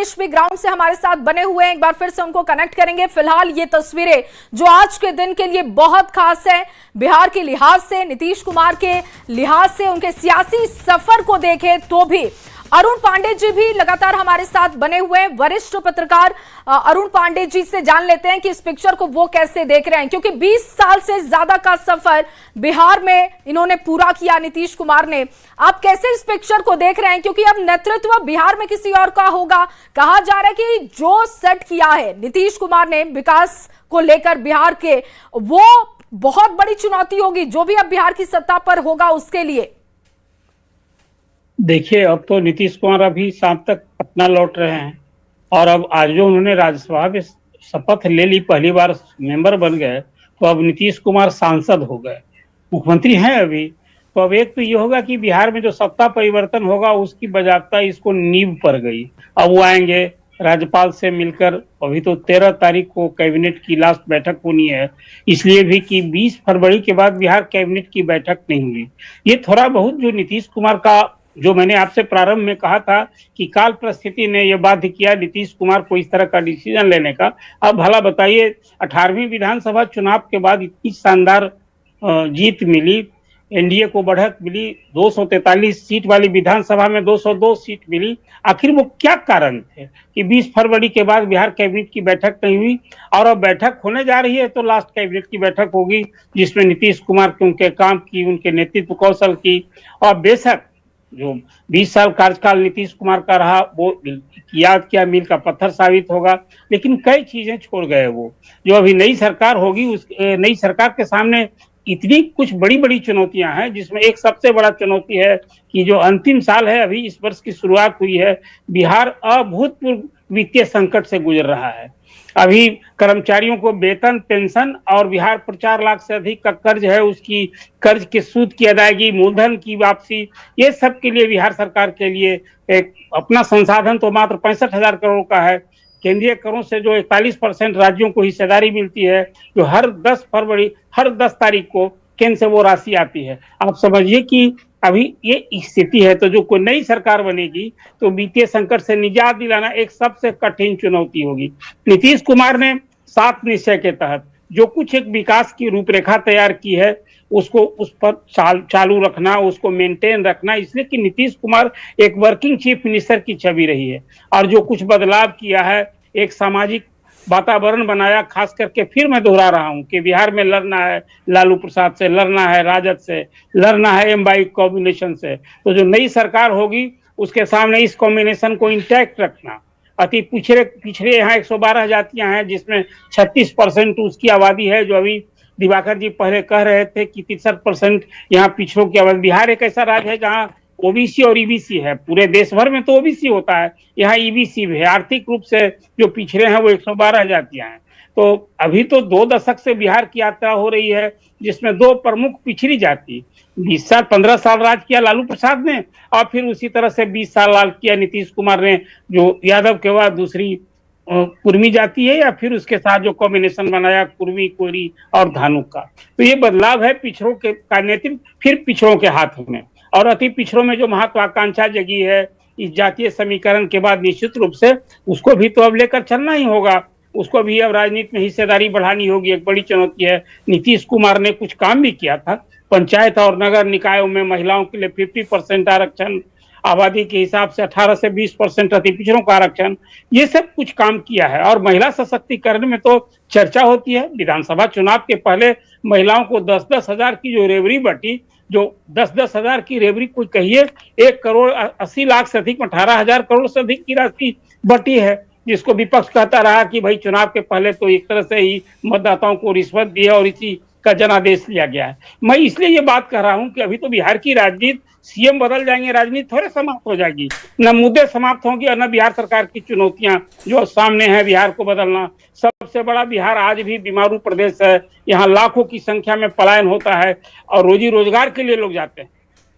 अमितेश भी ग्राउंड से हमारे साथ बने हुए हैं, एक बार फिर से उनको कनेक्ट करेंगे। फिलहाल ये तस्वीरें जो आज के दिन के लिए बहुत खास है, बिहार के लिहाज से, नीतीश कुमार के लिहाज से, उनके सियासी सफर को देखें तो भी। अरुण पांडे जी भी लगातार हमारे साथ बने हुए हैं, वरिष्ठ पत्रकार अरुण पांडे जी से जान लेते हैं कि इस पिक्चर को वो कैसे देख रहे हैं, क्योंकि 20 साल से ज्यादा का सफर बिहार में इन्होंने पूरा किया नीतीश कुमार ने। आप कैसे इस पिक्चर को देख रहे हैं, क्योंकि अब नेतृत्व बिहार में किसी और का होगा। कहा जा रहा है कि जो सेट किया है नीतीश कुमार ने विकास को लेकर बिहार के, वो बहुत बड़ी चुनौती होगी जो भी अब बिहार की सत्ता पर होगा उसके लिए। देखिए, अब तो नीतीश कुमार अभी शाम तक पटना लौट रहे हैं और अब आज जो उन्होंने राज्यसभा में शपथ ले ली, पहली बार मेंबर बन गए, तो अब नीतीश कुमार सांसद हो गए, मुख्यमंत्री हैं अभी। तो अब एक तो ये होगा कि बिहार में जो सत्ता परिवर्तन होगा उसकी बजाबता इसको नींव पर गई। अब वो आएंगे राज्यपाल से मिलकर, अभी तो 13 तारीख को कैबिनेट की लास्ट बैठक होनी है, इसलिए भी कि 20 फरवरी के बाद बिहार कैबिनेट की बैठक नहीं हुई। ये थोड़ा बहुत जो नीतीश कुमार का, जो मैंने आपसे प्रारंभ में कहा था कि काल परिस्थिति ने यह बाध्य किया नीतीश कुमार को इस तरह का डिसीजन लेने का। अब भला बताइए, 18वीं विधानसभा चुनाव के बाद इतनी शानदार जीत मिली, एनडीए को बढ़त मिली, 243 सीट वाली विधानसभा में 202 सीट मिली। आखिर वो क्या कारण थे कि 20 फरवरी के बाद बिहार कैबिनेट की बैठक नहीं हुई? और अब बैठक होने जा रही है तो लास्ट कैबिनेट की बैठक होगी, जिसमें नीतीश कुमार के, उनके काम की, उनके नेतृत्व कौशल की, और बेशक जो 20 साल कार्यकाल नीतीश कुमार का रहा वो याद किया मील का पत्थर साबित होगा। लेकिन कई चीजें छोड़ गए वो, जो अभी नई सरकार होगी, उस नई सरकार के सामने इतनी कुछ बड़ी बड़ी चुनौतियां हैं, जिसमें एक सबसे बड़ा चुनौती है कि जो अंतिम साल है, अभी इस वर्ष की शुरुआत हुई है, बिहार अभूतपूर्व वित्तीय संकट से गुजर रहा है। अभी कर्मचारियों को वेतन, पेंशन और बिहार पर 4 लाख से अधिक का कर्ज है, उसकी कर्ज के सूद की अदायगी, मूलधन की वापसी, ये सब के लिए बिहार सरकार के लिए एक अपना संसाधन तो मात्र 65,000 करोड़ का है। केंद्रीय करों से जो 41% राज्यों को हिस्सेदारी मिलती है, जो हर 10 तारीख को केंद्र से वो राशि आती है। आप समझिए कि अभी ये स्थिति है, तो जो कोई नई सरकार बनेगी तो वित्तीय संकट से निजात दिलाना एक सबसे कठिन चुनौती होगी। नीतीश कुमार ने 7 निश्चय के तहत जो कुछ एक विकास की रूपरेखा तैयार की है, उसको उस पर चालू रखना, उसको मेंटेन रखना, इसलिए कि नीतीश कुमार एक वर्किंग चीफ मिनिस्टर की छवि रही है। और जो कुछ बदलाव किया है, एक सामाजिक वातावरण बनाया, खास करके फिर मैं दोहरा रहा हूं कि बिहार में लड़ना है लालू प्रसाद से, लड़ना है राजद से, लड़ना है एम-वाई कॉम्बिनेशन से। तो जो नई सरकार होगी उसके सामने इस कॉम्बिनेशन को इंटैक्ट रखना। अति पिछड़े यहाँ 112 जातियां हैं, जिसमें 36% उसकी आबादी है, जो अभी दिवाकर जी पहले कह रहे थे कि 63% यहाँ पिछड़ों की आबादी। बिहार एक ऐसा राज्य है जहाँ ओबीसी और ईबीसी है, पूरे देश भर में तो ओबीसी होता है, यहाँ ईबीसी भी है। आर्थिक रूप से जो पिछड़े हैं वो 112 जातियां हैं। तो अभी तो 2 दशक से बिहार की यात्रा हो रही है, जिसमें 2 प्रमुख पिछड़ी जाति, 15 साल राज किया लालू प्रसाद ने, और फिर उसी तरह से 20 साल राज किया नीतीश कुमार ने, जो यादव के बाद दूसरी कुर्मी जाति है, या फिर उसके साथ जो कॉम्बिनेशन बनाया कुर्मी, कोरी और धानुक का। तो ये बदलाव है पिछड़ों के का नेतृत्व फिर पिछड़ों के हाथ में। और अति पिछड़ों में जो महत्वाकांक्षा जगी है इस जातीय समीकरण के बाद, निश्चित रूप से उसको भी तो अब लेकर चलना ही होगा, उसको भी अब राजनीति में हिस्सेदारी बढ़ानी होगी। एक बड़ी चुनौती है। नीतीश कुमार ने कुछ काम भी किया था, पंचायत और नगर निकायों में महिलाओं के लिए 50% आरक्षण, आबादी के हिसाब से 18 से 20% अति पिछड़ों का आरक्षण, ये सब कुछ काम किया है। और महिला सशक्तिकरण में तो चर्चा होती है। विधानसभा चुनाव के पहले महिलाओं को 10-10 हजार की जो रेवड़ी बटी, जो 10-10 हजार की रेवड़ी, कोई कहिए 1 करोड़ 80 लाख से अधिक, 18,000 करोड़ से अधिक की राशि बटी है, जिसको विपक्ष कहता रहा कि भाई चुनाव के पहले तो एक तरह से ही मतदाताओं को रिश्वत दी है और इसी का जनादेश लिया गया है। मैं इसलिए ये बात कह रहा हूं कि अभी तो बिहार की राजनीति, सीएम बदल जाएंगे, राजनीति थोड़े समाप्त हो जाएगी, न मुद्दे समाप्त होंगे और न बिहार सरकार की चुनौतियां जो सामने है बिहार को बदलना। सबसे बड़ा बिहार आज भी बीमारू प्रदेश है, यहाँ लाखों की संख्या में पलायन होता है और रोजी रोजगार के लिए लोग जाते हैं।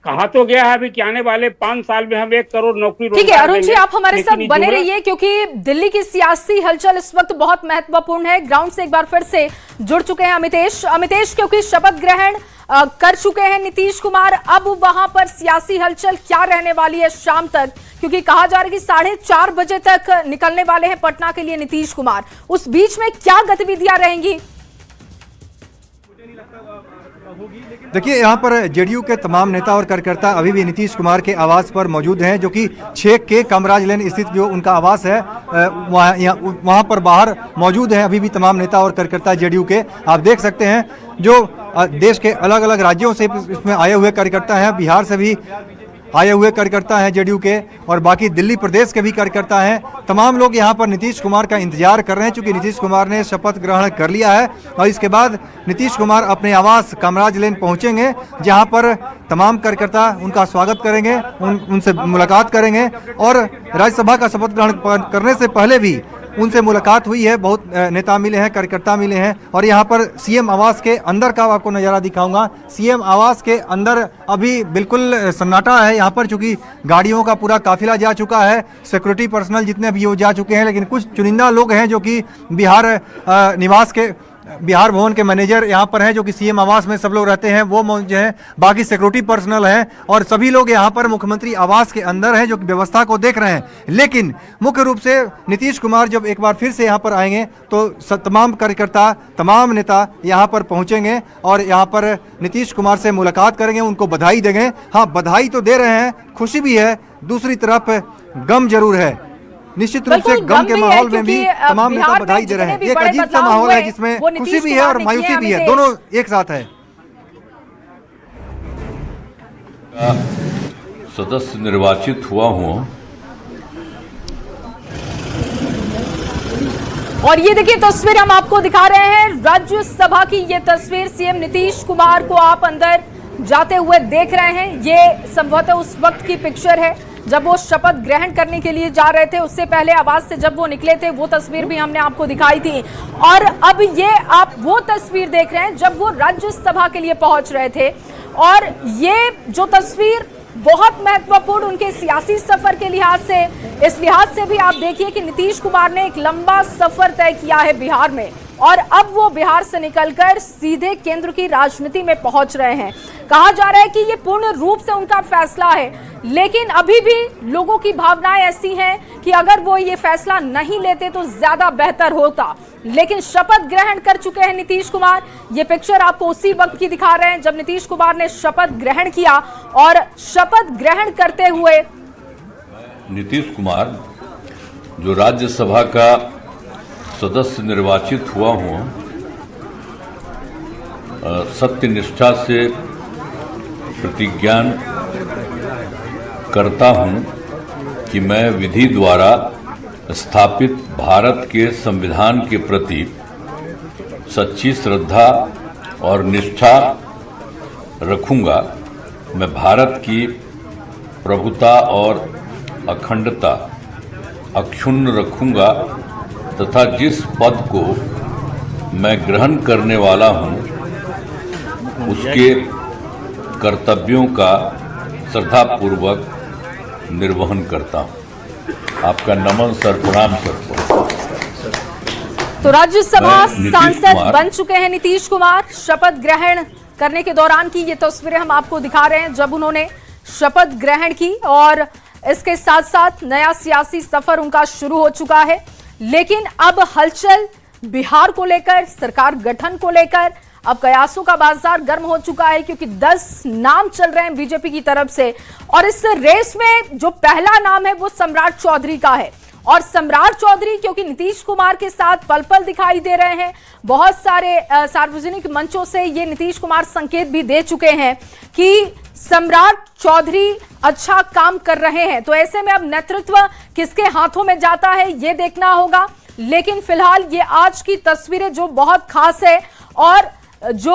कहा तो गया है अभी कि आने वाले 5 साल में हम 1 करोड़ नौकरी रोजगार। ठीक है अरुण जी, आप हमारे साथ बने रहिए, क्योंकि दिल्ली की सियासी हलचल इस वक्त बहुत महत्वपूर्ण है। ग्राउंड से एक बार फिर से जुड़ चुके हैं अमितेश, क्योंकि शपथ ग्रहण कर चुके हैं नीतीश कुमार, अब वहां पर सियासी हलचल क्या रहने वाली है शाम तक, क्योंकि कहा जा रहा है कि 4:30 बजे तक निकलने वाले हैं पटना के लिए नीतीश कुमार। उस बीच में क्या गतिविधियां रहेंगी? देखिए, यहाँ पर जेडीयू के तमाम नेता और कार्यकर्ता अभी भी नीतीश कुमार के आवास पर मौजूद हैं, जो कि 6 कामराज लेन स्थित जो उनका आवास है वहाँ पर बाहर मौजूद हैं अभी भी तमाम नेता और कार्यकर्ता जेडीयू के। आप देख सकते हैं जो देश के अलग अलग राज्यों से इसमें आए हुए कार्यकर्ता हैं, बिहार से भी आए हुए कार्यकर्ता हैं जेडीयू के, और बाकी दिल्ली प्रदेश के भी कार्यकर्ता हैं। तमाम लोग यहाँ पर नीतीश कुमार का इंतजार कर रहे हैं, क्योंकि नीतीश कुमार ने शपथ ग्रहण कर लिया है और इसके बाद नीतीश कुमार अपने आवास कामराज लेन पहुँचेंगे, जहाँ पर तमाम कार्यकर्ता उनका स्वागत करेंगे, उनसे मुलाकात करेंगे। और राज्यसभा का शपथ ग्रहण करने से पहले भी उनसे मुलाकात हुई है, बहुत नेता मिले हैं, कार्यकर्ता मिले हैं। और यहाँ पर सीएम आवास के अंदर का आपको नज़ारा दिखाऊंगा। सीएम आवास के अंदर अभी बिल्कुल सन्नाटा है यहाँ पर, चूँकि गाड़ियों का पूरा काफिला जा चुका है, सिक्योरिटी पर्सनल जितने भी वो जा चुके हैं, लेकिन कुछ चुनिंदा लोग हैं जो कि बिहार भवन के मैनेजर यहाँ पर हैं, जो कि सीएम आवास में सब लोग रहते हैं, वो मौजूद हैं। बाकी सिक्योरिटी पर्सनल हैं और सभी लोग यहाँ पर मुख्यमंत्री आवास के अंदर हैं, जो कि व्यवस्था को देख रहे हैं। लेकिन मुख्य रूप से नीतीश कुमार जब एक बार फिर से यहाँ पर आएंगे तो तमाम कार्यकर्ता, तमाम नेता यहाँ पर पहुँचेंगे और यहाँ पर नीतीश कुमार से मुलाकात करेंगे, उनको बधाई देंगे। हाँ, बधाई तो दे रहे हैं, खुशी भी है, दूसरी तरफ गम जरूर है। निश्चित रूप से गम के माहौल में भी तमाम नेता बधाई दे रहे हैं। एक अजीब सा माहौल है जिसमें खुशी भी है और मायूसी भी है, दोनों एक साथ है। सदस्य निर्वाचित हुआ हूं और ये देखिए तस्वीर हम आपको दिखा रहे हैं, राज्यसभा की ये तस्वीर। सीएम नीतीश कुमार को आप अंदर जाते हुए देख रहे हैं। ये संभवतः उस वक्त की पिक्चर है जब वो शपथ ग्रहण करने के लिए जा रहे थे। उससे पहले आवास से जब वो निकले थे, वो तस्वीर भी हमने आपको दिखाई थी। और अब ये आप वो तस्वीर देख रहे हैं जब वो राज्यसभा के लिए पहुंच रहे थे। और ये जो तस्वीर बहुत महत्वपूर्ण उनके सियासी सफर के लिहाज से, इस लिहाज से भी आप देखिए कि नीतीश कुमार ने एक लंबा सफर तय किया है बिहार में, और अब वो बिहार से निकलकर सीधे केंद्र की राजनीति में पहुंच रहे हैं। कहा जा रहा है कि ये पूर्ण रूप से उनका फैसला है, लेकिन अभी भी लोगों की भावनाएं ऐसी हैं कि अगर वो ये फैसला नहीं लेते तो ज्यादा बेहतर होता। लेकिन शपथ ग्रहण कर चुके हैं नीतीश कुमार। ये पिक्चर आपको उसी वक्त की दिखा रहे हैं जब नीतीश कुमार ने शपथ ग्रहण किया। और शपथ ग्रहण करते हुए नीतीश कुमार जो राज्यसभा का सदस्य निर्वाचित हुआ हूं, सत्य निष्ठा से प्रतिज्ञा करता हूं कि मैं विधि द्वारा स्थापित भारत के संविधान के प्रति सच्ची श्रद्धा और निष्ठा रखूंगा। मैं भारत की प्रभुता और अखंडता अक्षुण्ण रखूंगा तथा जिस पद को मैं ग्रहण करने वाला हूं उसके कर्तव्यों का श्रद्धापूर्वक निर्वहन करता हूं। आपका नमन सर, प्रणाम करता हूं। तो राज्यसभा सांसद बन चुके हैं नीतीश कुमार। शपथ ग्रहण करने के दौरान की ये तस्वीरें हम आपको दिखा रहे हैं जब उन्होंने शपथ ग्रहण की, और इसके साथ साथ नया सियासी सफर उनका शुरू हो चुका है। लेकिन अब हलचल बिहार को लेकर, सरकार गठन को लेकर, अब कयासों का बाजार गर्म हो चुका है, क्योंकि 10 नाम चल रहे हैं बीजेपी की तरफ से। और इस रेस में जो पहला नाम है वो सम्राट चौधरी का है। और सम्राट चौधरी क्योंकि नीतीश कुमार के साथ पल पल दिखाई दे रहे हैं, बहुत सारे सार्वजनिक मंचों से ये नीतीश कुमार संकेत भी दे चुके हैं कि सम्राट चौधरी अच्छा काम कर रहे हैं। तो ऐसे में अब नेतृत्व किसके हाथों में जाता है ये देखना होगा। लेकिन फिलहाल ये आज की तस्वीरें जो बहुत खास है, और जो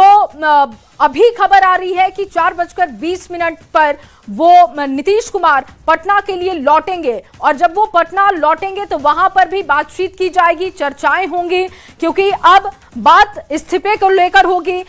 अभी खबर आ रही है कि 4:20 पर वो नीतीश कुमार पटना के लिए लौटेंगे। और जब वो पटना लौटेंगे तो वहां पर भी बातचीत की जाएगी, चर्चाएं होंगी, क्योंकि अब बात इस्तीफे को लेकर होगी।